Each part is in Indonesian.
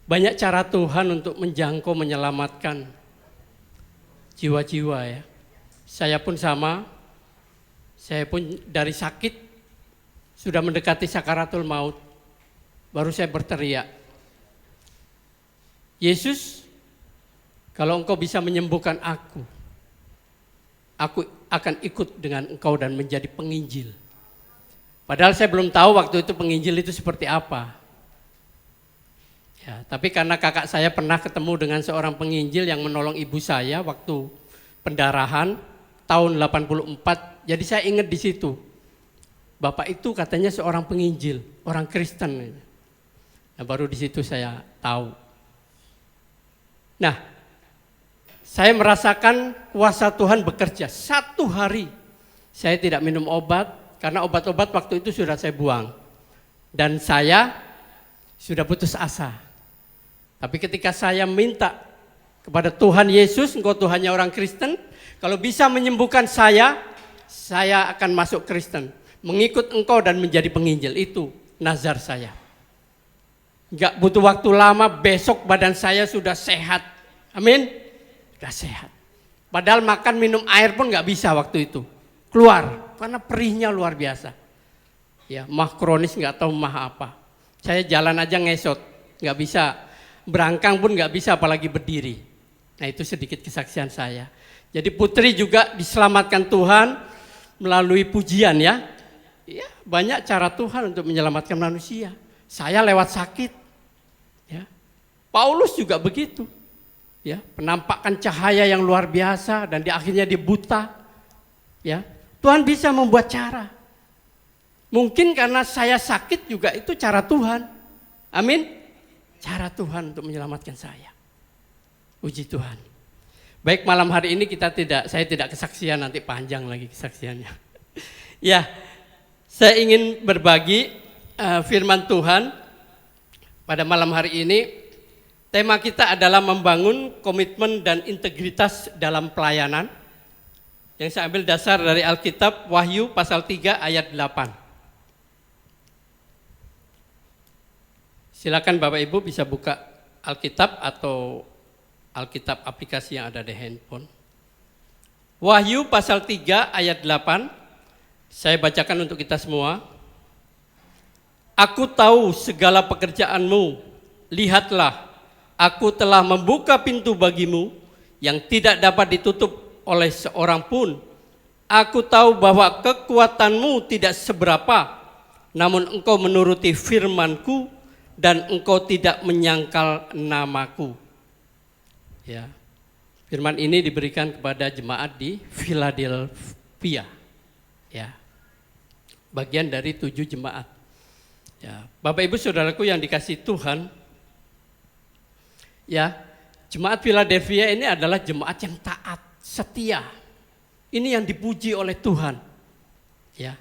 Banyak cara Tuhan untuk menjangkau, menyelamatkan jiwa-jiwa ya. Saya pun sama, saya pun dari sakit sudah mendekati sakaratul maut, baru saya berteriak, Yesus, kalau engkau bisa menyembuhkan aku akan ikut dengan engkau dan menjadi penginjil. Padahal saya belum tahu waktu itu penginjil itu seperti apa. Ya, tapi karena kakak saya pernah ketemu dengan seorang penginjil yang menolong ibu saya waktu pendarahan tahun 84, jadi saya ingat di situ. Bapak itu katanya seorang penginjil, orang Kristen. Nah, baru di situ saya tahu. Nah, saya merasakan kuasa Tuhan bekerja. 1 hari saya tidak minum obat, karena obat-obat waktu itu sudah saya buang. Dan saya sudah putus asa. Tapi ketika saya minta kepada Tuhan Yesus, engkau Tuhannya orang Kristen, kalau bisa menyembuhkan saya akan masuk Kristen. Mengikut engkau dan menjadi penginjil, itu nazar saya. Enggak butuh waktu lama, besok badan saya sudah sehat. Amin. Sudah sehat. Padahal makan minum air pun enggak bisa waktu itu. Keluar, karena perihnya luar biasa. Ya, mah kronis enggak tahu mah apa. Saya jalan aja ngesot, enggak bisa. Berangkang pun nggak bisa, apalagi berdiri. Nah, itu sedikit kesaksian saya. Jadi putri juga diselamatkan Tuhan melalui pujian ya. Ya, banyak cara Tuhan untuk menyelamatkan manusia. Saya lewat sakit. Ya. Paulus juga begitu. Ya, penampakan cahaya yang luar biasa dan di akhirnya dia buta. Ya, Tuhan bisa membuat cara. Mungkin karena saya sakit juga itu cara Tuhan. Amin. Cara Tuhan untuk menyelamatkan saya. Puji Tuhan. Baik, malam hari ini saya tidak kesaksian, nanti panjang lagi kesaksiannya. Ya, saya ingin berbagi firman Tuhan pada malam hari ini. Tema kita adalah membangun komitmen dan integritas dalam pelayanan. Yang saya ambil dasar dari Alkitab Wahyu pasal 3 ayat 8. Silakan Bapak Ibu bisa buka Alkitab atau Alkitab aplikasi yang ada di handphone. Wahyu pasal 3 ayat 8. Saya bacakan untuk kita semua. Aku tahu segala pekerjaanmu. Lihatlah, aku telah membuka pintu bagimu yang tidak dapat ditutup oleh seorang pun. Aku tahu bahwa kekuatanmu tidak seberapa, namun engkau menuruti firman-Ku dan engkau tidak menyangkal namaku. Ya. Firman ini diberikan kepada jemaat di Philadelphia. Ya. Bagian dari 7 jemaat. Ya. Bapak Ibu Saudaraku yang dikasihi Tuhan. Ya, jemaat Philadelphia ini adalah jemaat yang taat, setia. Ini yang dipuji oleh Tuhan. Ya.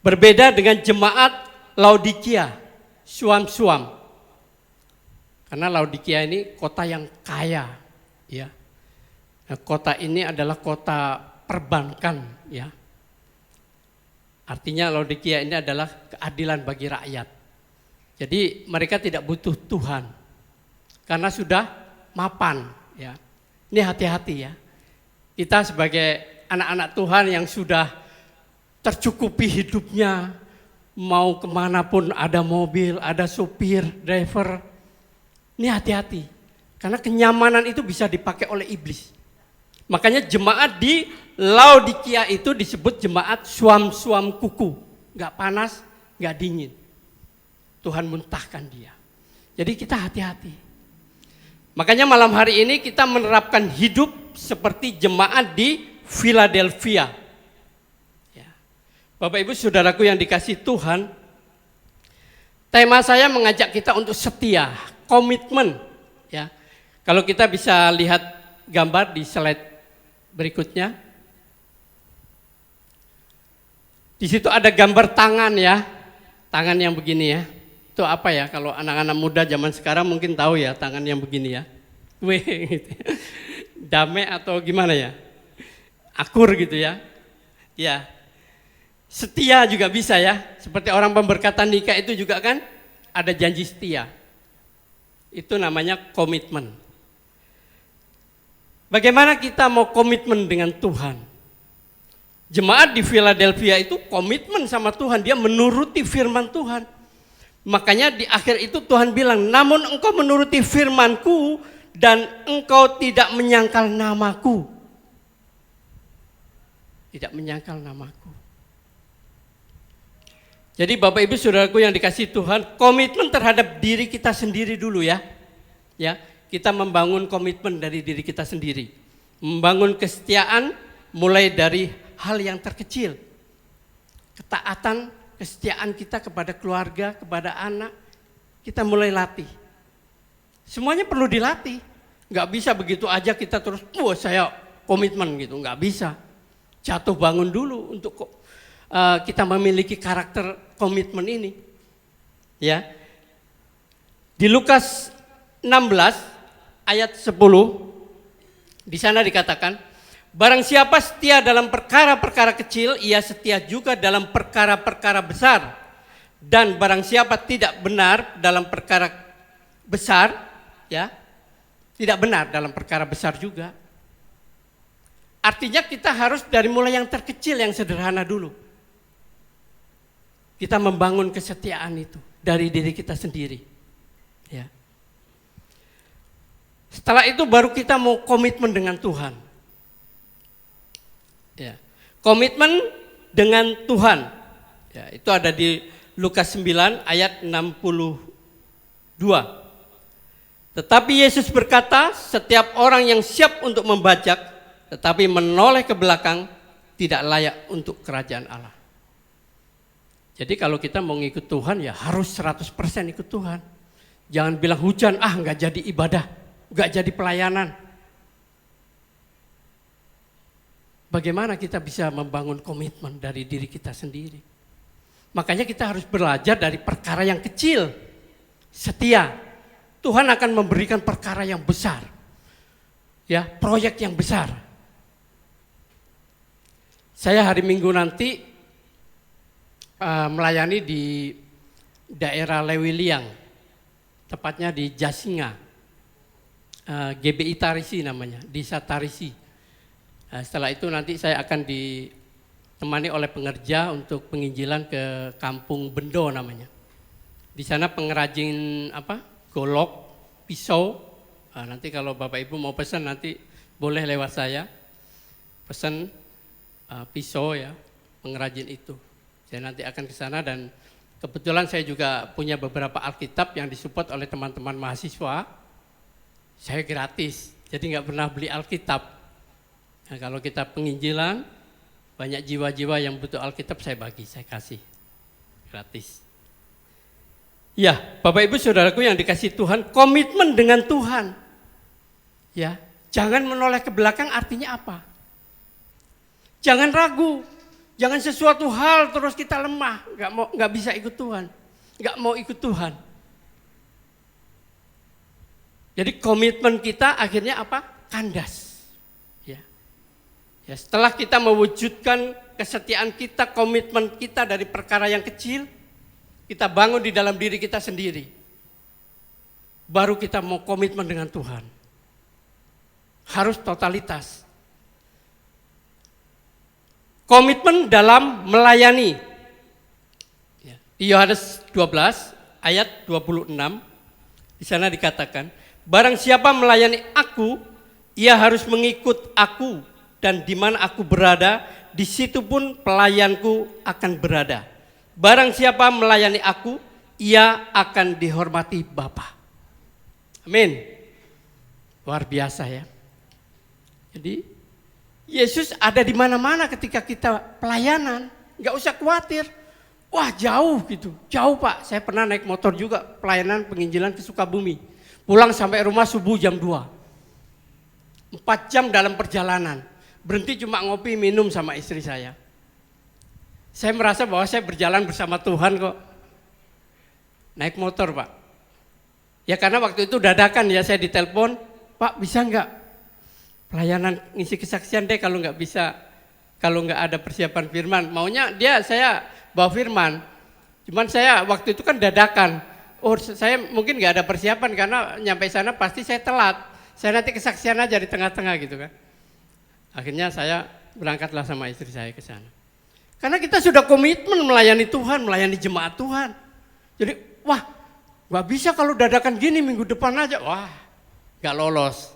Berbeda dengan jemaat Laodikia. Suam-suam, karena Laodikia ini kota yang kaya, ya. Nah, kota ini adalah kota perbankan, ya. Artinya Laodikia ini adalah keadilan bagi rakyat. Jadi mereka tidak butuh Tuhan, karena sudah mapan, ya. Ini hati-hati ya. Kita sebagai anak-anak Tuhan yang sudah tercukupi hidupnya. Mau kemanapun ada mobil, ada supir, driver. Ini hati-hati. Karena kenyamanan itu bisa dipakai oleh iblis. Makanya jemaat di Laodikia itu disebut jemaat suam-suam kuku. Gak panas, gak dingin. Tuhan muntahkan dia. Jadi kita hati-hati. Makanya malam hari ini kita menerapkan hidup seperti jemaat di Philadelphia. Bapak Ibu Saudaraku yang dikasihi Tuhan, tema saya mengajak kita untuk setia, komitmen. Ya, kalau kita bisa lihat gambar di slide berikutnya, di situ ada gambar tangan ya, tangan yang begini ya. Itu apa ya? Kalau anak-anak muda zaman sekarang mungkin tahu ya, tangan yang begini ya. Gitu. Damai atau gimana ya? Akur gitu ya. Ya. Setia juga bisa ya, seperti orang pemberkatan nikah itu juga kan ada janji setia. Itu namanya komitmen. Bagaimana kita mau komitmen dengan Tuhan? Jemaat di Philadelphia itu komitmen sama Tuhan, dia menuruti firman Tuhan. Makanya di akhir itu Tuhan bilang, namun engkau menuruti firman-Ku dan engkau tidak menyangkal namaku. Tidak menyangkal namaku. Jadi Bapak Ibu Saudaraku yang dikasihi Tuhan, komitmen terhadap diri kita sendiri dulu ya. Ya, kita membangun komitmen dari diri kita sendiri. Membangun kesetiaan mulai dari hal yang terkecil. Ketaatan, kesetiaan kita kepada keluarga, kepada anak, kita mulai latih. Semuanya perlu dilatih. Nggak bisa begitu aja kita terus, saya komitmen gitu, nggak bisa. Jatuh bangun dulu untuk kita memiliki karakter komitmen ini. Ya. Di Lukas 16 ayat 10 di sana dikatakan, barang siapa setia dalam perkara-perkara kecil, ia setia juga dalam perkara-perkara besar. Dan barang siapa tidak benar dalam perkara besar, ya, tidak benar dalam perkara besar juga. Artinya kita harus dari mulai yang terkecil, yang sederhana dulu. Kita membangun kesetiaan itu dari diri kita sendiri. Ya. Setelah itu baru kita mau komitmen dengan Tuhan. Ya. Komitmen dengan Tuhan. Ya, itu ada di Lukas 9 ayat 62. Tetapi Yesus berkata, setiap orang yang siap untuk membajak tetapi menoleh ke belakang tidak layak untuk kerajaan Allah. Jadi kalau kita mau ngikut Tuhan ya harus 100% ikut Tuhan. Jangan bilang hujan, nggak jadi ibadah, nggak jadi pelayanan. Bagaimana kita bisa membangun komitmen dari diri kita sendiri? Makanya kita harus belajar dari perkara yang kecil, setia. Tuhan akan memberikan perkara yang besar, ya, proyek yang besar. Saya hari Minggu nanti melayani di daerah Lewiliang, tepatnya di Jasinga, GBI Tarisi namanya, Desa Tarisi. Setelah itu nanti saya akan ditemani oleh pengerja untuk penginjilan ke Kampung Bendo namanya. Di sana pengrajin golok, pisau. Nanti kalau Bapak Ibu mau pesan nanti boleh lewat saya pesan pisau ya, pengrajin itu. Saya nanti akan ke sana dan kebetulan saya juga punya beberapa Alkitab yang disupport oleh teman-teman mahasiswa. Saya gratis, jadi nggak pernah beli Alkitab. Nah, kalau kita penginjilan, banyak jiwa-jiwa yang butuh Alkitab saya bagi, saya kasih gratis. Ya, Bapak Ibu Saudaraku yang dikasihi Tuhan, komitmen dengan Tuhan. Ya, jangan menoleh ke belakang artinya apa? Jangan ragu, jangan sesuatu hal terus kita lemah, nggak bisa ikut Tuhan, nggak mau ikut Tuhan. Jadi komitmen kita akhirnya apa? Kandas. Ya. Ya, setelah kita mewujudkan kesetiaan kita, komitmen kita dari perkara yang kecil, kita bangun di dalam diri kita sendiri. Baru kita mau komitmen dengan Tuhan. Harus totalitas. Komitmen dalam melayani. Di Yohanes 12 ayat 26 di sana dikatakan, barang siapa melayani aku, ia harus mengikut aku dan di mana aku berada, di situ pun pelayanku akan berada. Barang siapa melayani aku, ia akan dihormati Bapa. Amin. Luar biasa ya. Jadi Yesus ada di mana-mana ketika kita pelayanan, nggak usah khawatir. Wah jauh gitu, jauh Pak. Saya pernah naik motor juga pelayanan penginjilan ke Sukabumi. Pulang sampai rumah subuh jam 2. 4 jam dalam perjalanan. Berhenti cuma ngopi minum sama istri saya. Saya merasa bahwa saya berjalan bersama Tuhan kok. Naik motor Pak. Ya karena waktu itu dadakan ya saya ditelepon, Pak bisa nggak? Pelayanan ngisi kesaksian deh kalau nggak bisa, kalau nggak ada persiapan firman. Maunya saya bawa firman. Cuman saya waktu itu kan dadakan. oh saya mungkin nggak ada persiapan karena nyampe sana pasti saya telat. Saya nanti kesaksian aja di tengah-tengah gitu kan. Akhirnya saya berangkatlah sama istri saya ke sana. Karena kita sudah komitmen melayani Tuhan, melayani jemaat Tuhan. Jadi wah nggak bisa kalau dadakan gini minggu depan aja. Wah nggak lolos.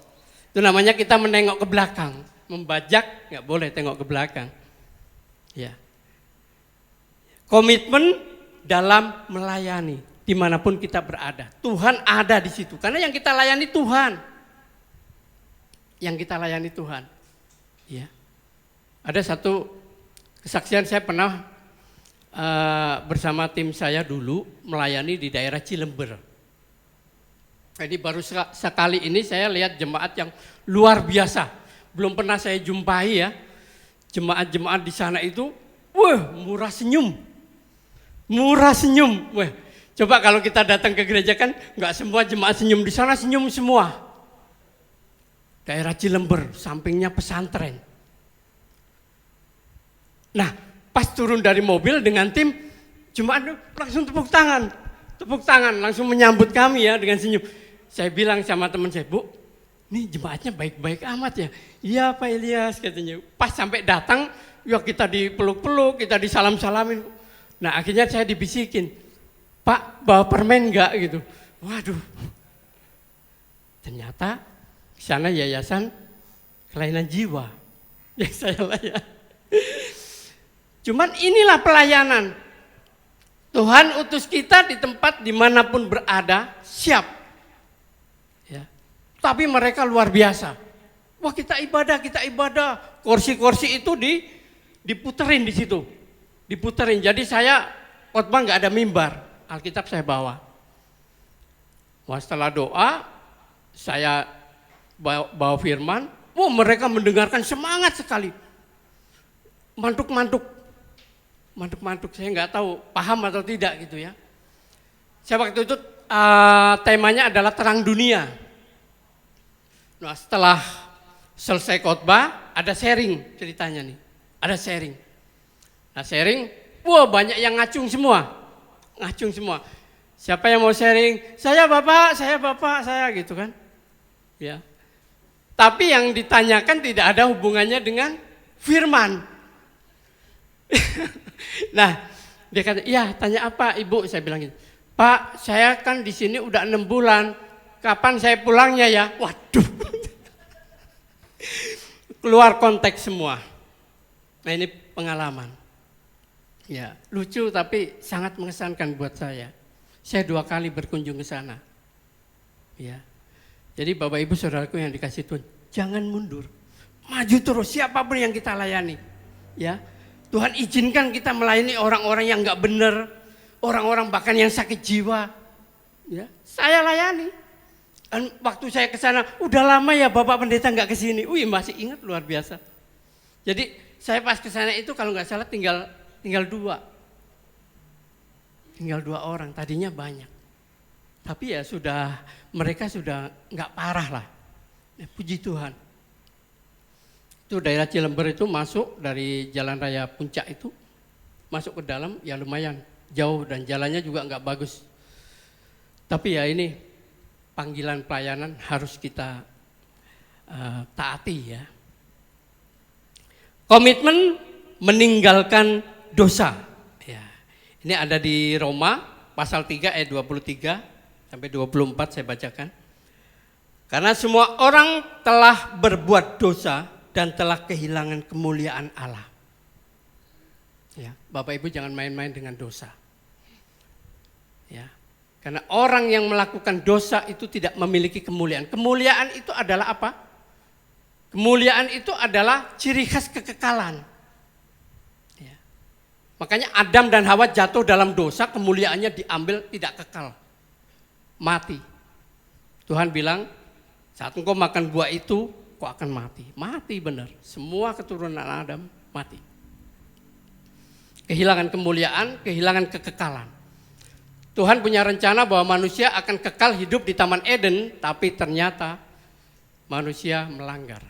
Itu namanya kita menengok ke belakang. Membajak nggak boleh tengok ke belakang. Ya. Komitmen dalam melayani dimanapun kita berada. Tuhan ada di situ. Karena yang kita layani Tuhan. Yang kita layani Tuhan. Ya. Ada satu kesaksian saya pernah bersama tim saya dulu melayani di daerah Cilember. Jadi baru sekali ini saya lihat jemaat yang luar biasa. Belum pernah saya jumpai ya. Jemaat-jemaat di sana itu, wah murah senyum. Murah senyum. Wah, coba kalau kita datang ke gereja kan nggak semua jemaat senyum, di sana senyum semua. Daerah Cilember, sampingnya pesantren. Nah, pas turun dari mobil dengan tim, jemaat langsung tepuk tangan, langsung menyambut kami ya dengan senyum. Saya bilang sama teman saya, Bu, nih jemaatnya baik-baik amat ya. Iya Pak Ilyas katanya. Pas sampai datang, ya kita dipeluk-peluk, kita disalam-salamin. Nah akhirnya saya dibisikin, Pak bawa permen enggak gitu. Waduh, ternyata di sana yayasan kelainan jiwa yang saya layani. Cuman inilah pelayanan. Tuhan utus kita di tempat dimanapun berada, siap. Ya. Tapi mereka luar biasa. Wah kita ibadah. Kursi-kursi itu diputerin di situ. Diputerin. Jadi saya khotbah nggak ada mimbar, Alkitab saya bawa. Wah setelah doa, saya bawa firman, wah mereka mendengarkan semangat sekali. Mantuk-mantuk, saya nggak tahu paham atau tidak gitu ya. Saya waktu itu temanya adalah terang dunia. Nah setelah selesai khotbah, ada sharing ceritanya nih, ada sharing. Nah sharing, wah banyak yang ngacung semua. Siapa yang mau sharing? Saya bapak, saya gitu kan. Ya. Tapi yang ditanyakan tidak ada hubungannya dengan firman. Nah dia kata, iya tanya apa ibu? Saya bilang gitu, Pak saya kan di sini udah 6 bulan, kapan saya pulangnya ya? Waduh. Keluar konteks semua. Nah ini pengalaman. Ya, lucu tapi sangat mengesankan buat saya. Saya 2 kali berkunjung ke sana. Ya. Jadi Bapak Ibu Saudaraku yang dikasih Tuhan, jangan mundur. Maju terus siapapun yang kita layani. Ya. Tuhan izinkan kita melayani orang-orang yang enggak benar, orang-orang bahkan yang sakit jiwa. Ya, saya layani. Dan waktu saya ke sana, udah lama ya Bapak Pendeta enggak ke sini. Wih, masih ingat luar biasa. Jadi saya pas ke sana itu kalau enggak salah tinggal 2 orang, tadinya banyak. Tapi ya mereka sudah nggak parah lah. Ya, puji Tuhan. Itu daerah Cilember itu masuk dari Jalan Raya Puncak itu, masuk ke dalam ya lumayan jauh dan jalannya juga nggak bagus. Tapi ya ini panggilan pelayanan harus kita taati ya. Komitmen meninggalkan dosa. Ya. Ini ada di Roma pasal 3 ayat 23 sampai 24 saya bacakan. Karena semua orang telah berbuat dosa dan telah kehilangan kemuliaan Allah. Ya, Bapak Ibu jangan main-main dengan dosa. Ya. Karena orang yang melakukan dosa itu tidak memiliki kemuliaan. Kemuliaan itu adalah apa? Kemuliaan itu adalah ciri khas kekekalan. Makanya Adam dan Hawa jatuh dalam dosa, kemuliaannya diambil tidak kekal. Mati. Tuhan bilang, saat engkau makan buah itu, kau akan mati. Mati benar. Semua keturunan Adam mati. Kehilangan kemuliaan, kehilangan kekekalan. Tuhan punya rencana bahwa manusia akan kekal hidup di Taman Eden, tapi ternyata manusia melanggar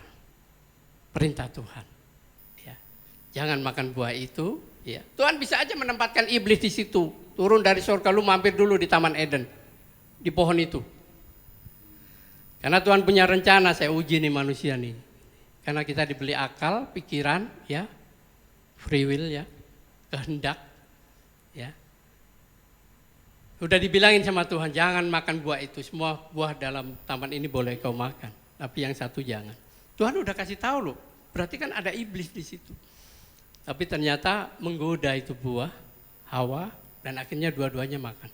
perintah Tuhan. Ya. Jangan makan buah itu. Ya. Tuhan bisa aja menempatkan iblis di situ, turun dari surga, lu mampir dulu di Taman Eden. di pohon itu. Karena Tuhan punya rencana, saya uji nih manusia nih. Karena kita dibeli akal, pikiran, ya, free will, ya, kehendak, ya. Udah dibilangin sama Tuhan, jangan makan buah itu, semua buah dalam taman ini boleh kau makan, tapi yang satu jangan. Tuhan udah kasih tahu loh, berarti kan ada iblis di situ. Tapi ternyata menggoda itu buah, Hawa, dan akhirnya dua-duanya makan.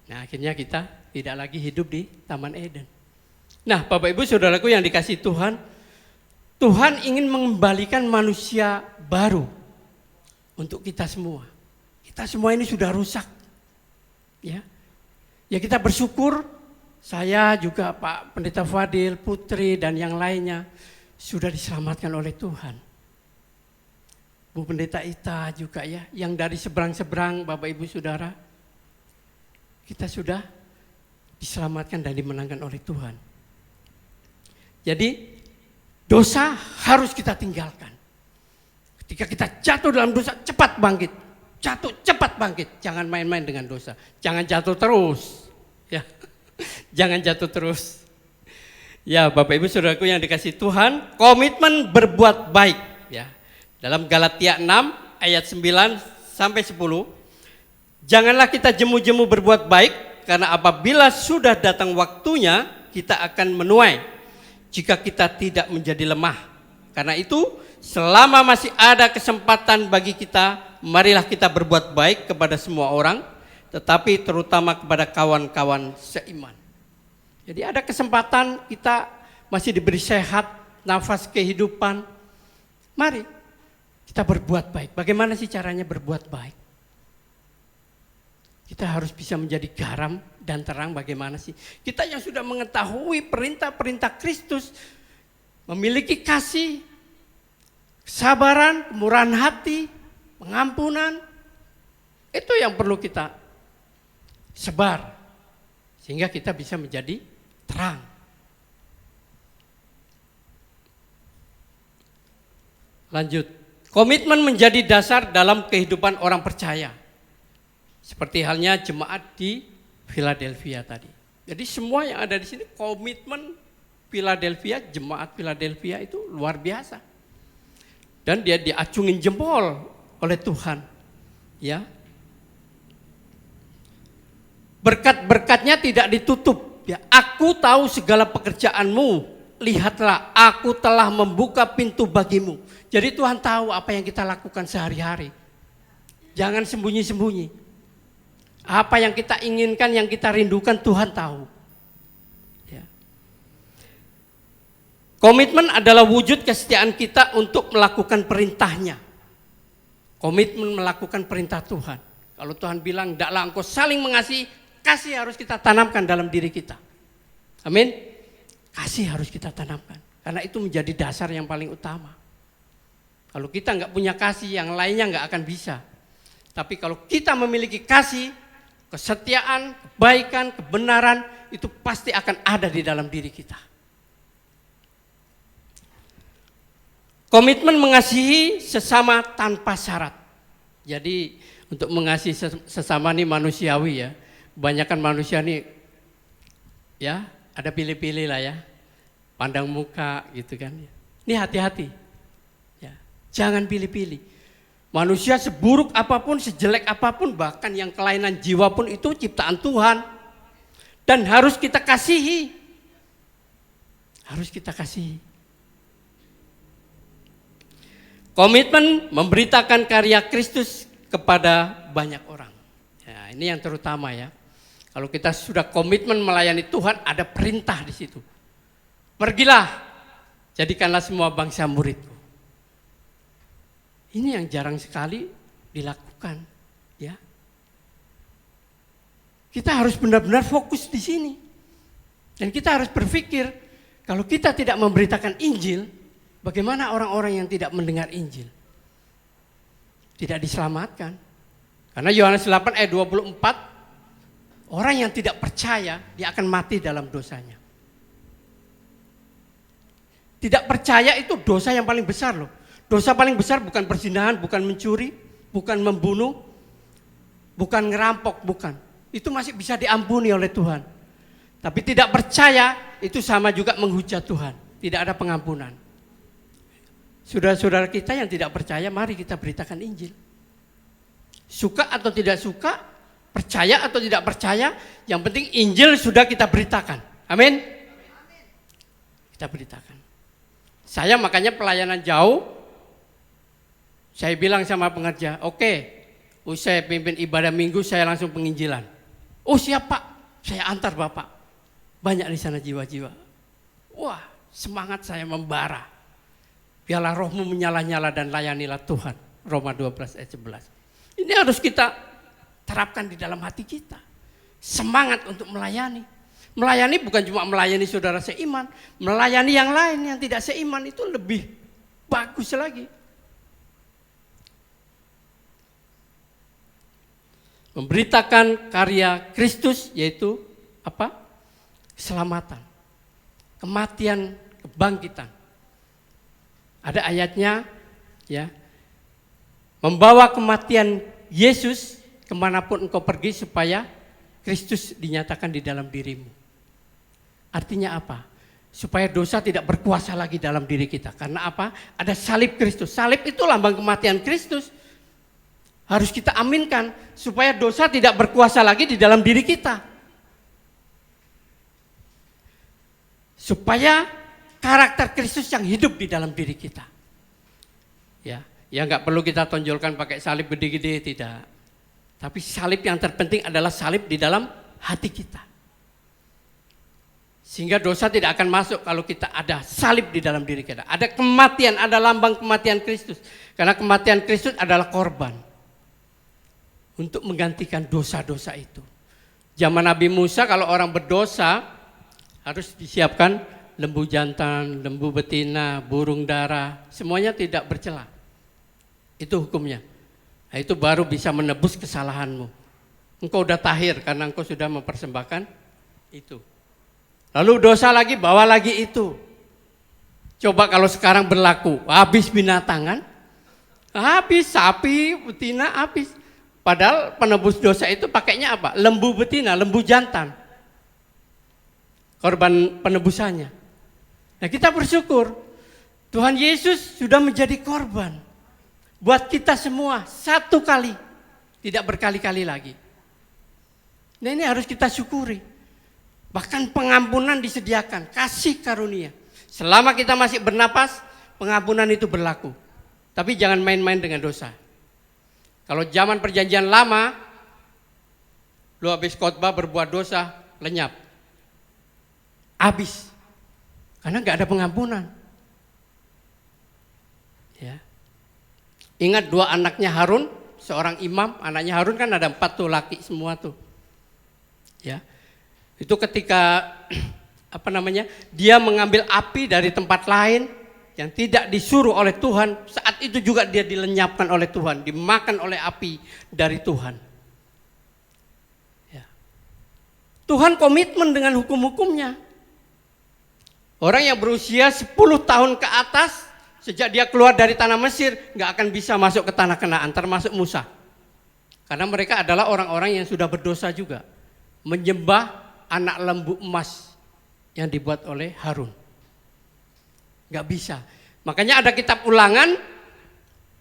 Nah akhirnya kita tidak lagi hidup di Taman Eden. Nah Bapak Ibu Saudaraku yang dikasih Tuhan, Tuhan ingin mengembalikan manusia baru untuk kita semua. Kita semua ini sudah rusak. Ya, kita bersyukur, saya juga Pak Pendeta Fadil, Putri dan yang lainnya sudah diselamatkan oleh Tuhan. Bu Pendeta Ita juga ya, yang dari seberang-seberang Bapak Ibu Saudara, kita sudah diselamatkan dan dimenangkan oleh Tuhan. Jadi dosa harus kita tinggalkan. Ketika kita jatuh dalam dosa, cepat bangkit. Jatuh cepat bangkit, jangan main-main dengan dosa. Jangan jatuh terus. Ya. Jangan jatuh terus. Ya, Bapak Ibu Saudaraku yang dikasih Tuhan, komitmen berbuat baik, ya. Dalam Galatia 6 ayat 9 sampai 10, janganlah kita jemu-jemu berbuat baik, karena apabila sudah datang waktunya, kita akan menuai jika kita tidak menjadi lemah. Karena itu, selama masih ada kesempatan bagi kita, marilah kita berbuat baik kepada semua orang, tetapi terutama kepada kawan-kawan seiman. Jadi ada kesempatan, kita masih diberi sehat, nafas kehidupan. Mari kita berbuat baik. Bagaimana sih caranya berbuat baik? Kita harus bisa menjadi garam dan terang. Bagaimana sih? Kita yang sudah mengetahui perintah-perintah Kristus, memiliki kasih, kesabaran, kemurahan hati, pengampunan, itu yang perlu kita sebar sehingga kita bisa menjadi terang. Lanjut, komitmen menjadi dasar dalam kehidupan orang percaya, seperti halnya jemaat di Philadelphia tadi. Jadi semua yang ada di sini komitmen Philadelphia, jemaat Philadelphia itu luar biasa, dan dia diacungin jempol oleh Tuhan, ya. Berkat-berkatnya tidak ditutup, ya. Aku tahu segala pekerjaanmu, lihatlah aku telah membuka pintu bagimu. Jadi Tuhan tahu apa yang kita lakukan sehari-hari. Jangan sembunyi-sembunyi. Apa yang kita inginkan, yang kita rindukan, Tuhan tahu. Ya. Komitmen adalah wujud kesetiaan kita untuk melakukan perintahnya. Komitmen melakukan perintah Tuhan. Kalau Tuhan bilang, "Hendaklah engkau saling mengasihi," kasih harus kita tanamkan dalam diri kita. Amin. Kasih harus kita tanamkan. Karena itu menjadi dasar yang paling utama. Kalau kita nggak punya kasih, yang lainnya nggak akan bisa. Tapi kalau kita memiliki kasih, kesetiaan, kebaikan, kebenaran, itu pasti akan ada di dalam diri kita. Komitmen mengasihi sesama tanpa syarat. Jadi untuk mengasihi sesama ini manusiawi ya. Kebanyakan manusia nih ya ada pilih-pilih lah ya. Pandang muka gitu kan. Ini hati-hati. Ya, jangan pilih-pilih. Manusia seburuk apapun, sejelek apapun, bahkan yang kelainan jiwa pun itu ciptaan Tuhan. Dan harus kita kasihi. Harus kita kasihi. Komitmen memberitakan karya Kristus kepada banyak orang. Ya, ini yang terutama ya. Kalau kita sudah komitmen melayani Tuhan, ada perintah di situ. Pergilah, jadikanlah semua bangsa muridku. Ini yang jarang sekali dilakukan, ya. Kita harus benar-benar fokus di sini. Dan kita harus berpikir, kalau kita tidak memberitakan Injil, bagaimana orang-orang yang tidak mendengar Injil? Tidak diselamatkan. Karena Yohanes 8 ayat 24, orang yang tidak percaya, dia akan mati dalam dosanya. Tidak percaya itu dosa yang paling besar loh. Dosa paling besar bukan perzinahan, bukan mencuri, bukan membunuh, bukan ngerampok, bukan. itu masih bisa diampuni oleh Tuhan. Tapi tidak percaya itu sama juga menghujat Tuhan, tidak ada pengampunan. Saudara-saudara kita yang tidak percaya, mari kita beritakan Injil. Suka atau tidak suka, percaya atau tidak percaya, yang penting Injil sudah kita beritakan. Amin. Kita beritakan. Saya makanya pelayanan jauh, saya bilang sama pengerja, oke, usai pimpin ibadah minggu saya langsung penginjilan. Oh siap Pak, saya antar Bapak. Banyak di sana jiwa-jiwa. Wah, semangat saya membara. Biarlah rohmu menyala-nyala dan layanilah Tuhan. Roma 12 ayat 11. Ini harus kita terapkan di dalam hati kita. Semangat untuk melayani. Melayani bukan cuma melayani saudara seiman, melayani yang lain yang tidak seiman itu lebih bagus lagi. Memberitakan karya Kristus yaitu apa? Keselamatan, kematian, kebangkitan. Ada ayatnya ya. Membawa kematian Yesus kemanapun engkau pergi supaya Kristus dinyatakan di dalam dirimu. Artinya apa? Supaya dosa tidak berkuasa lagi dalam diri kita. Karena apa? Ada salib Kristus. Salib itu lambang kematian Kristus. Harus kita aminkan supaya dosa tidak berkuasa lagi di dalam diri kita. Supaya karakter Kristus yang hidup di dalam diri kita. Ya nggak perlu kita tonjolkan pakai salib gede-gede, tidak. Tapi salib yang terpenting adalah salib di dalam hati kita. Sehingga dosa tidak akan masuk kalau kita ada salib di dalam diri kita. Ada kematian, ada lambang kematian Kristus. Karena kematian Kristus adalah korban untuk menggantikan dosa-dosa itu. Zaman Nabi Musa kalau orang berdosa harus disiapkan lembu jantan, lembu betina, burung dara, semuanya tidak bercela. Itu hukumnya. Nah, itu baru bisa menebus kesalahanmu. Engkau udah tahir karena engkau sudah mempersembahkan itu. Lalu dosa lagi, bawa lagi itu. Coba kalau sekarang berlaku, habis binatang kan? Habis sapi, betina, habis. Padahal penebus dosa itu pakainya apa? Lembu betina, lembu jantan. Korban penebusannya. Nah kita bersyukur Tuhan Yesus sudah menjadi korban buat kita semua satu kali, tidak berkali-kali lagi. Nah ini harus kita syukuri. Bahkan pengampunan disediakan, kasih karunia. Selama kita masih bernapas, pengampunan itu berlaku. Tapi jangan main-main dengan dosa. Kalau zaman perjanjian lama, lu habis khotbah berbuat dosa, lenyap. Habis, karena nggak ada pengampunan. Ya. Ingat dua anaknya Harun, seorang imam, anaknya Harun kan ada 4 tuh laki semua tuh. Ya, itu ketika dia mengambil api dari tempat lain yang tidak disuruh oleh Tuhan, saat itu juga dia dilenyapkan oleh Tuhan, dimakan oleh api dari Tuhan. Ya. Tuhan komitmen dengan hukum-hukumnya. Orang yang berusia 10 tahun ke atas, sejak dia keluar dari tanah Mesir, gak akan bisa masuk ke tanah Kanaan, termasuk Musa. Karena mereka adalah orang-orang yang sudah berdosa juga. Menyembah anak lembu emas yang dibuat oleh Harun. Gak bisa. Makanya ada kitab Ulangan,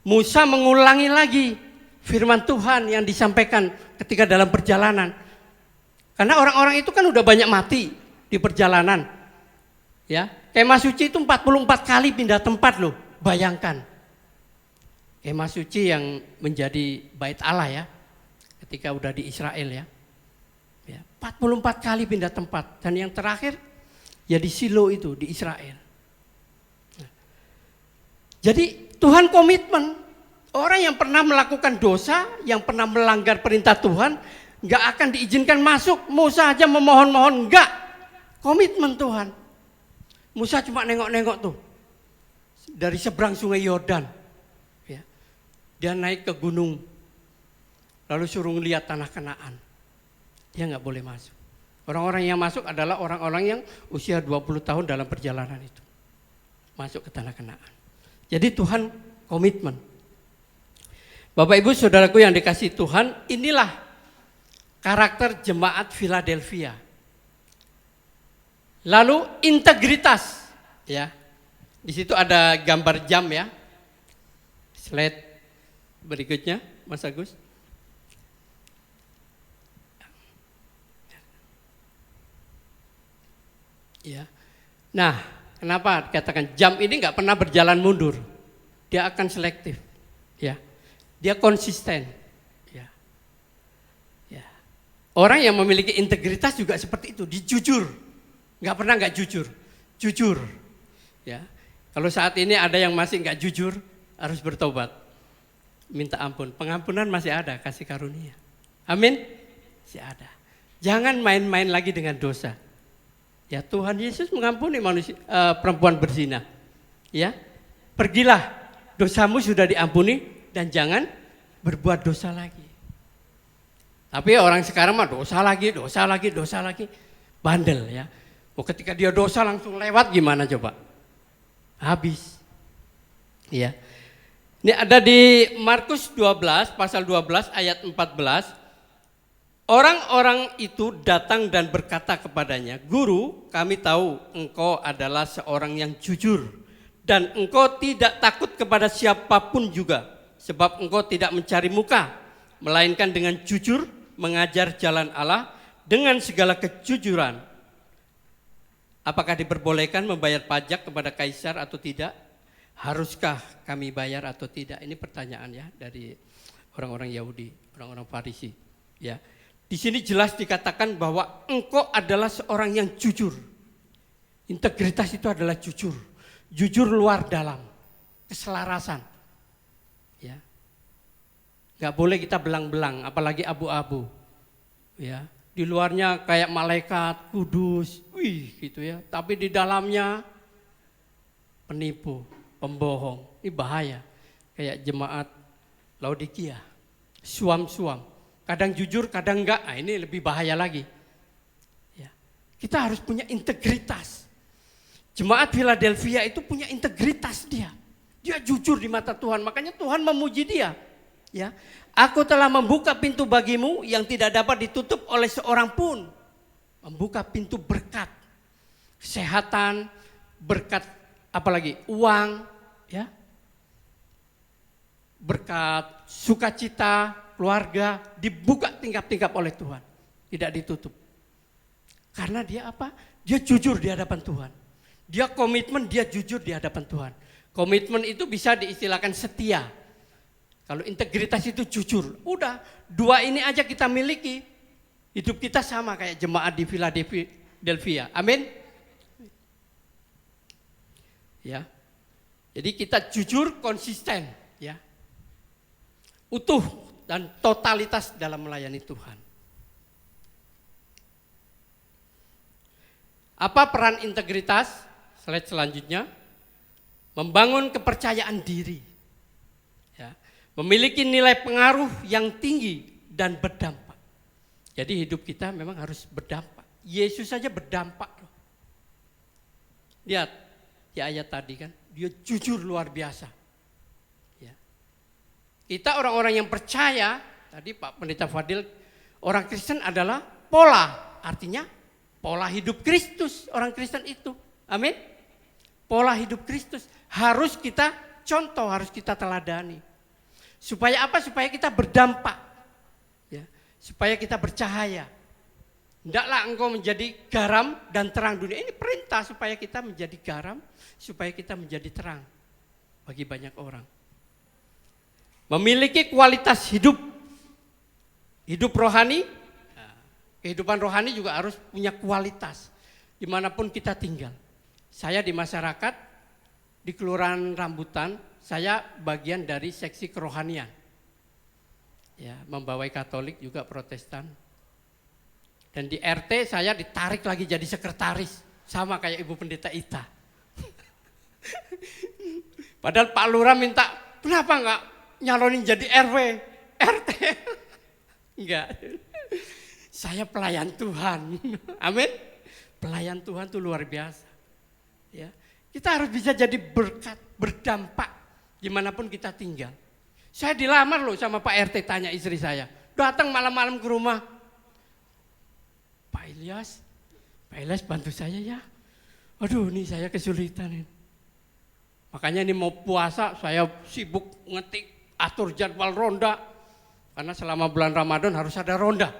Musa mengulangi lagi firman Tuhan yang disampaikan ketika dalam perjalanan. Karena orang-orang itu kan udah banyak mati di perjalanan. Ya, kemah suci itu 44 kali pindah tempat loh, bayangkan. Kemah suci yang menjadi bait Allah ya, ketika udah di Israel ya. 44 kali pindah tempat, dan yang terakhir ya di Silo itu, di Israel. Nah, jadi Tuhan komitmen, orang yang pernah melakukan dosa, yang pernah melanggar perintah Tuhan, gak akan diizinkan masuk. Musa aja memohon-mohon, enggak. Komitmen Tuhan. Musa cuma nengok-nengok tuh dari seberang sungai Yordan. Ya. Dia naik ke gunung, lalu suruh lihat tanah Kanaan. Dia nggak boleh masuk. Orang-orang yang masuk adalah orang-orang yang usia 20 tahun dalam perjalanan itu. Masuk ke tanah Kanaan. Jadi Tuhan komitmen. Bapak Ibu Saudaraku yang dikasihi Tuhan, inilah karakter jemaat Philadelphia. Lalu integritas, ya. Di situ ada gambar jam ya. Slide berikutnya, Mas Agus. Ya. Nah, kenapa dikatakan jam ini nggak pernah berjalan mundur? Dia akan selektif, ya. Dia konsisten, ya. Ya. Orang yang memiliki integritas juga seperti itu, dijujur, nggak pernah nggak jujur, jujur, ya. Kalau saat ini ada yang masih nggak jujur, harus bertobat, minta ampun, pengampunan masih ada, kasih karunia, amin, masih ada. Jangan main-main lagi dengan dosa. Ya, Tuhan Yesus mengampuni manusia, perempuan berzina. Ya, pergilah, dosamu sudah diampuni dan jangan berbuat dosa lagi. Tapi orang sekarang mah dosa lagi, bandel ya. Oh, ketika dia dosa langsung lewat gimana coba? Habis. Ya. Ini ada di Markus 12 pasal 12 ayat 14. Orang-orang itu datang dan berkata kepadanya, "Guru, kami tahu engkau adalah seorang yang jujur dan engkau tidak takut kepada siapapun juga, sebab engkau tidak mencari muka, melainkan dengan jujur mengajar jalan Allah dengan segala kejujuran. Apakah diperbolehkan membayar pajak kepada kaisar atau tidak? Haruskah kami bayar atau tidak?" Ini pertanyaan ya dari orang-orang Yahudi, orang-orang Farisi, ya. Di sini jelas dikatakan bahwa engkau adalah seorang yang jujur. Integritas itu adalah jujur. Jujur luar dalam. Keselarasan. Ya. Gak boleh kita belang-belang, apalagi abu-abu. Ya. Di luarnya kayak malaikat, kudus, wih gitu ya. Tapi di dalamnya penipu, pembohong. Ini bahaya. Kayak jemaat Laodikia. Suam-suam. Kadang jujur, kadang enggak. Nah, ini lebih bahaya lagi. Ya. Kita harus punya integritas. Jemaat Philadelphia itu punya integritas dia. Dia jujur di mata Tuhan, makanya Tuhan memuji dia. Ya. Aku telah membuka pintu bagimu yang tidak dapat ditutup oleh seorang pun. Membuka pintu berkat, kesehatan, berkat apalagi uang, ya. Berkat sukacita, keluarga dibuka tingkap-tingkap oleh Tuhan, tidak ditutup. Karena dia apa? Dia jujur di hadapan Tuhan. Dia komitmen, dia jujur di hadapan Tuhan. Komitmen itu bisa diistilahkan setia. Kalau integritas itu jujur. Udah, dua ini aja kita miliki. Hidup kita sama kayak jemaat di Philadelphia. Amin. Ya. Jadi kita jujur, konsisten, ya. Utuh dan totalitas dalam melayani Tuhan. Apa peran integritas? Slide selanjutnya. Membangun kepercayaan diri. Ya. Memiliki nilai pengaruh yang tinggi dan berdampak. Jadi hidup kita memang harus berdampak. Yesus saja berdampak. Lihat di ayat tadi kan, dia jujur luar biasa. Kita orang-orang yang percaya, tadi Pak Pendeta Fadil, orang Kristen adalah pola, artinya pola hidup Kristus, orang Kristen itu. Amin. Pola hidup Kristus harus kita contoh, harus kita teladani. Supaya apa? Supaya kita berdampak. Ya, supaya kita bercahaya. Hendaklah engkau menjadi garam dan terang dunia. Ini perintah supaya kita menjadi garam, supaya kita menjadi terang bagi banyak orang. Memiliki kualitas hidup rohani, kehidupan rohani juga harus punya kualitas dimanapun kita tinggal. Saya di masyarakat, di Kelurahan Rambutan, saya bagian dari seksi kerohanian. Ya, membawai Katolik juga Protestan. Dan di RT saya ditarik lagi jadi sekretaris, sama kayak Ibu Pendeta Ita. Padahal Pak Lurah minta, kenapa enggak nyalonin jadi RW, RT. Enggak. Saya pelayan Tuhan. Amin. Pelayan Tuhan itu luar biasa. Ya. Kita harus bisa jadi berkat, berdampak dimanapun kita tinggal. Saya dilamar loh sama Pak RT, tanya istri saya. Datang malam-malam ke rumah. Ilyas, Pak Ilyas bantu saya ya. Aduh, ini saya kesulitan ini. Makanya ini mau puasa saya sibuk ngetik, atur jadwal ronda. Karena selama bulan Ramadan harus ada ronda.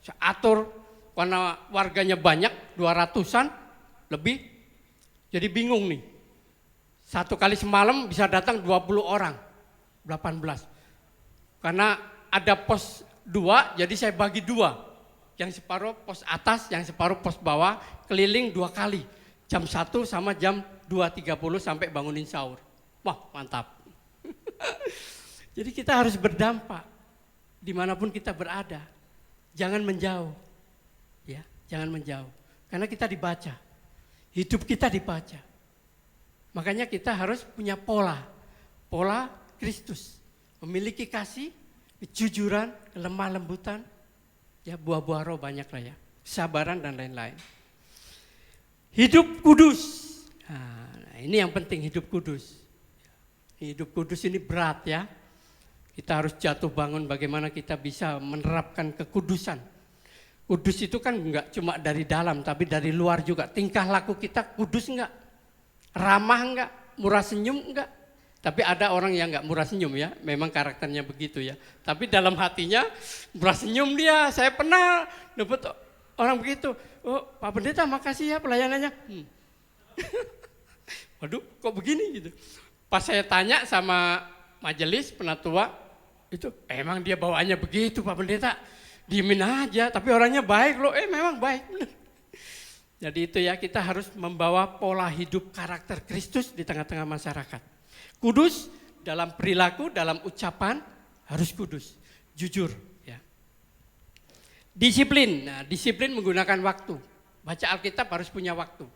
Saya atur karena warganya banyak, 200-an lebih. Jadi bingung nih. Satu kali semalam bisa datang 20 orang, 18. Karena ada pos 2, jadi saya bagi 2. Yang separuh pos atas, yang separuh pos bawah, keliling 2 kali. Jam 1 sama jam 2.30 sampai bangunin sahur. Wah, mantap. Jadi kita harus berdampak dimanapun kita berada. Jangan menjauh. Ya, jangan menjauh. Karena kita dibaca. Hidup kita dibaca. Makanya kita harus punya pola. Pola Kristus. Memiliki kasih, kejujuran, kelemah lembutan, ya buah-buah roh banyak lah ya, kesabaran dan lain-lain. Hidup kudus. Nah, ini yang penting, hidup kudus. Hidup kudus ini berat ya. Kita harus jatuh bangun bagaimana kita bisa menerapkan kekudusan. Kudus itu kan enggak cuma dari dalam tapi dari luar juga. Tingkah laku kita kudus enggak? Ramah enggak? Murah senyum enggak? Tapi ada orang yang enggak murah senyum ya, memang karakternya begitu ya. Tapi dalam hatinya murah senyum dia. Saya pernah dapat orang begitu. Oh, Pak Pendeta makasih ya pelayanannya. Waduh, kok begini gitu. Pas saya tanya sama majelis penatua, itu emang dia bawaannya begitu Pak Pendeta. Diemin aja, tapi orangnya baik loh. Memang baik. Jadi itu ya, kita harus membawa pola hidup karakter Kristus di tengah-tengah masyarakat. Kudus dalam perilaku, dalam ucapan harus kudus, jujur ya. Disiplin, nah disiplin menggunakan waktu. Baca Alkitab harus punya waktu.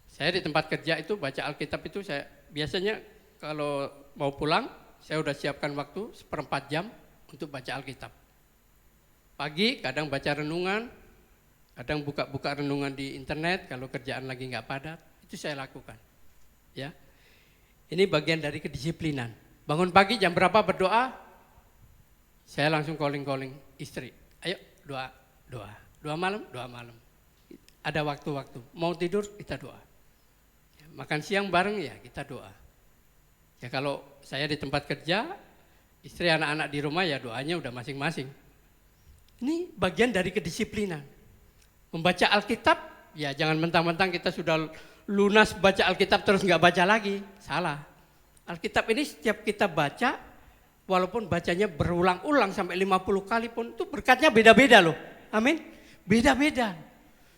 Saya di tempat kerja itu baca Alkitab itu saya biasanya kalau mau pulang saya udah siapkan waktu 1/4 jam untuk baca Alkitab. Pagi kadang baca renungan, kadang buka-buka renungan di internet kalau kerjaan lagi nggak padat, itu saya lakukan. Ya. Ini bagian dari kedisiplinan. Bangun pagi jam berapa berdoa? Saya langsung calling istri. Ayo doa. Doa malam. Ada waktu-waktu. Mau tidur kita doa. Makan siang bareng ya kita doa. Ya kalau saya di tempat kerja, istri anak-anak di rumah ya doanya udah masing-masing. Ini bagian dari kedisiplinan. Membaca Alkitab, ya jangan mentang-mentang kita sudah lunas baca Alkitab terus nggak baca lagi, salah. Alkitab ini setiap kita baca, walaupun bacanya berulang-ulang sampai 50 kali pun, itu berkatnya beda-beda loh, amin. Beda-beda.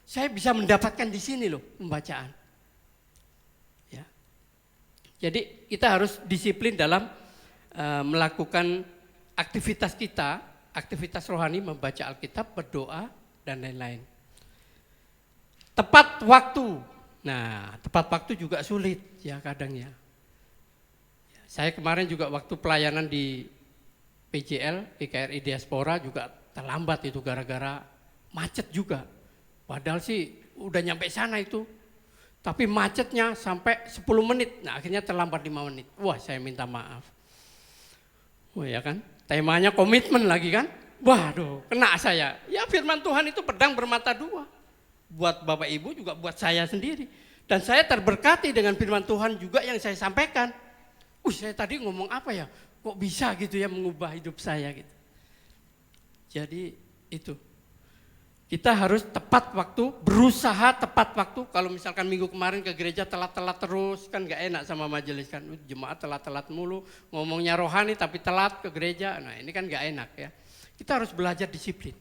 Saya bisa mendapatkan di sini loh pembacaan. Ya. Jadi kita harus disiplin dalam melakukan aktivitas kita, aktivitas rohani, membaca Alkitab, berdoa dan lain-lain. Tepat waktu. Nah, tepat waktu juga sulit ya kadang ya. Saya kemarin juga waktu pelayanan di PJL, PKRI Diaspora juga terlambat itu gara-gara macet juga. Padahal sih udah nyampe sana itu. Tapi macetnya sampai 10 menit. Nah, akhirnya terlambat 5 menit. Wah, saya minta maaf. Wah, ya kan? Temanya komitmen lagi kan? Waduh, kena saya. Ya firman Tuhan itu pedang bermata dua. Buat Bapak Ibu juga buat saya sendiri. Dan saya terberkati dengan firman Tuhan juga yang saya sampaikan. Saya tadi ngomong apa ya? Kok bisa gitu ya mengubah hidup saya gitu. Jadi itu. Kita harus tepat waktu, berusaha tepat waktu. Kalau misalkan minggu kemarin ke gereja telat-telat terus, kan gak enak sama majelis kan. Jemaat telat-telat mulu, ngomongnya rohani tapi telat ke gereja. Nah ini kan gak enak ya. Kita harus belajar disiplin.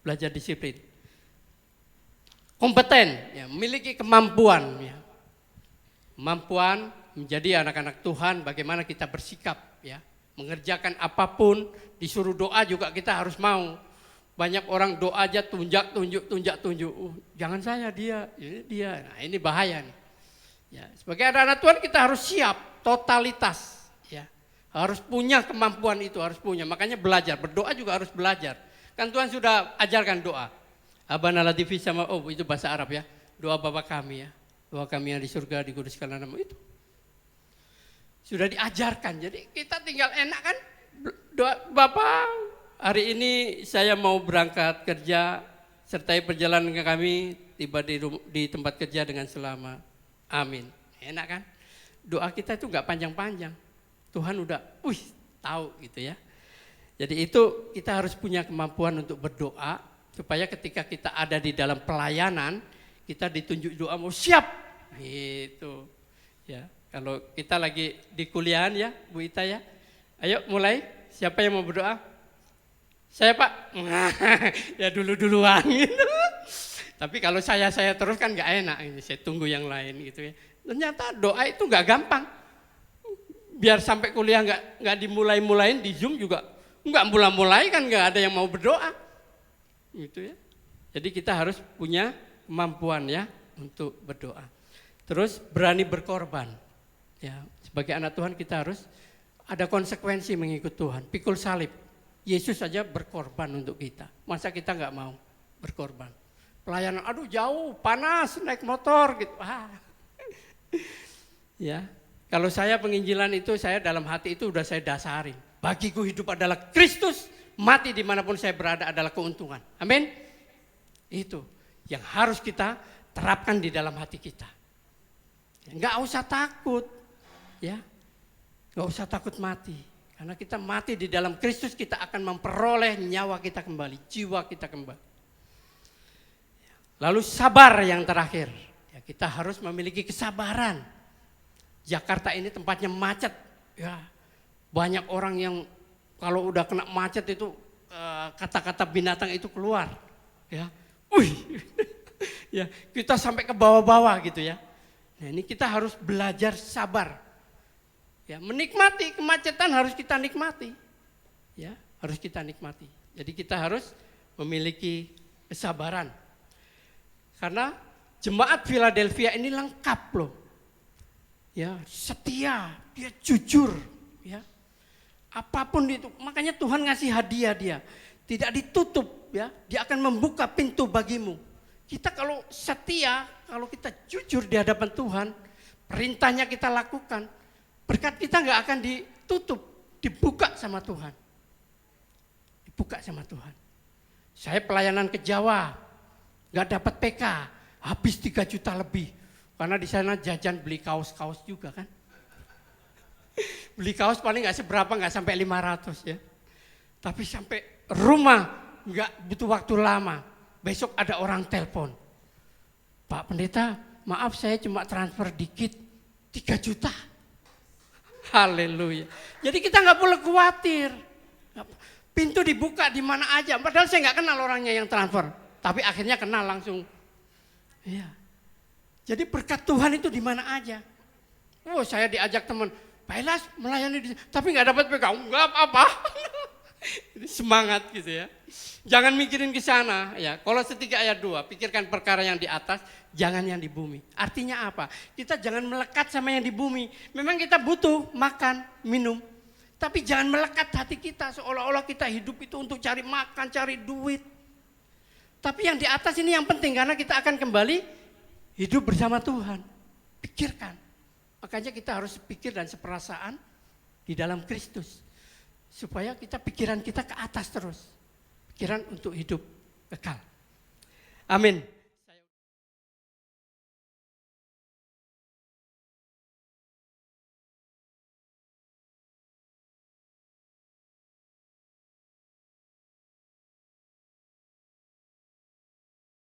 Belajar disiplin. Kompeten, ya, memiliki kemampuan. Ya. Kemampuan menjadi anak-anak Tuhan, bagaimana kita bersikap. Ya. Mengerjakan apapun, disuruh doa juga kita harus mau. Banyak orang doa aja tunjuk. Jangan saya, dia. Nah ini bahaya nih. Ya, sebagai anak-anak Tuhan kita harus siap, totalitas. Ya. Harus punya kemampuan itu, harus punya. Makanya belajar, berdoa juga harus belajar. Kan Tuhan sudah ajarkan doa. Abana latifi sama, itu bahasa Arab ya. Doa Bapa kami ya. Doa kami yang di surga, dikuduskanlah namamu itu. Sudah diajarkan, jadi kita tinggal enak kan. Doa Bapa, hari ini saya mau berangkat kerja sertai perjalanan kami tiba di tempat kerja dengan selamat. Amin. Enak kan? Doa kita itu nggak panjang-panjang. Tuhan udah, tahu gitu ya. Jadi itu kita harus punya kemampuan untuk berdoa supaya ketika kita ada di dalam pelayanan kita ditunjuk doa mau siap. Gitu. Ya, kalau kita lagi di kuliahan ya, Bu Ita ya. Ayo mulai. Siapa yang mau berdoa? Saya Pak. Ya duluan gitu. Tapi kalau saya terus kan nggak enak. Saya tunggu yang lain gitu ya. Ternyata doa itu nggak gampang. Biar sampai kuliah nggak dimulai-mulain di Zoom juga nggak mulai kan nggak ada yang mau berdoa. Gitu ya. Jadi kita harus punya kemampuan ya untuk berdoa. Terus berani berkorban. Ya, sebagai anak Tuhan kita harus ada konsekuensi mengikut Tuhan. Pikul salib. Yesus saja berkorban untuk kita. Masa kita nggak mau berkorban? Pelayanan, aduh jauh, panas, naik motor gitu. Ya, kalau saya penginjilan itu saya dalam hati itu udah saya dasarin. Bagiku hidup adalah Kristus, mati dimanapun saya berada adalah keuntungan. Amin. Itu yang harus kita terapkan di dalam hati kita. Nggak usah takut, ya. Nggak usah takut mati. Karena kita mati di dalam Kristus, kita akan memperoleh nyawa kita kembali, jiwa kita kembali. Lalu sabar yang terakhir. Ya, kita harus memiliki kesabaran. Jakarta ini tempatnya macet. Ya, banyak orang yang kalau udah kena macet itu kata-kata binatang itu keluar. Ya, ya, kita sampai ke bawah-bawah gitu ya. Nah, ini kita harus belajar sabar. Ya, menikmati kemacetan harus kita nikmati. Ya, harus kita nikmati. Jadi kita harus memiliki kesabaran. Karena jemaat Philadelphia ini lengkap loh. Ya, setia, dia jujur, ya. Apapun itu, makanya Tuhan ngasih hadiah dia. Tidak ditutup, ya. Dia akan membuka pintu bagimu. Kita kalau setia, kalau kita jujur di hadapan Tuhan, perintahnya kita lakukan, berkat kita nggak akan ditutup, dibuka sama Tuhan. Dibuka sama Tuhan. Saya pelayanan ke Jawa, nggak dapat PK, habis 3 juta lebih. Karena di sana jajan beli kaos-kaos juga kan. Beli kaos paling nggak seberapa, nggak sampai 500 ya. Tapi sampai rumah nggak butuh waktu lama. Besok ada orang telepon. Pak Pendeta, maaf saya cuma transfer dikit, 3 juta. Haleluya. Jadi kita nggak perlu khawatir. Pintu dibuka di mana aja. Padahal saya nggak kenal orangnya yang transfer. Tapi akhirnya kenal langsung. Iya. Jadi berkat Tuhan itu di mana aja. Oh, saya diajak teman, Pak Elas melayani di sini, tapi nggak dapat pegang, nggak apa-apa. Semangat gitu ya. Jangan mikirin ke sana ya. Kolose 3 ayat 2, pikirkan perkara yang di atas, jangan yang di bumi. Artinya apa? Kita jangan melekat sama yang di bumi. Memang kita butuh makan, minum. Tapi jangan melekat hati kita seolah-olah kita hidup itu untuk cari makan, cari duit. Tapi yang di atas ini yang penting karena kita akan kembali hidup bersama Tuhan. Pikirkan. Makanya kita harus pikir dan seperasaan di dalam Kristus. Supaya kita pikiran kita ke atas terus. Pikiran untuk hidup kekal. Amin.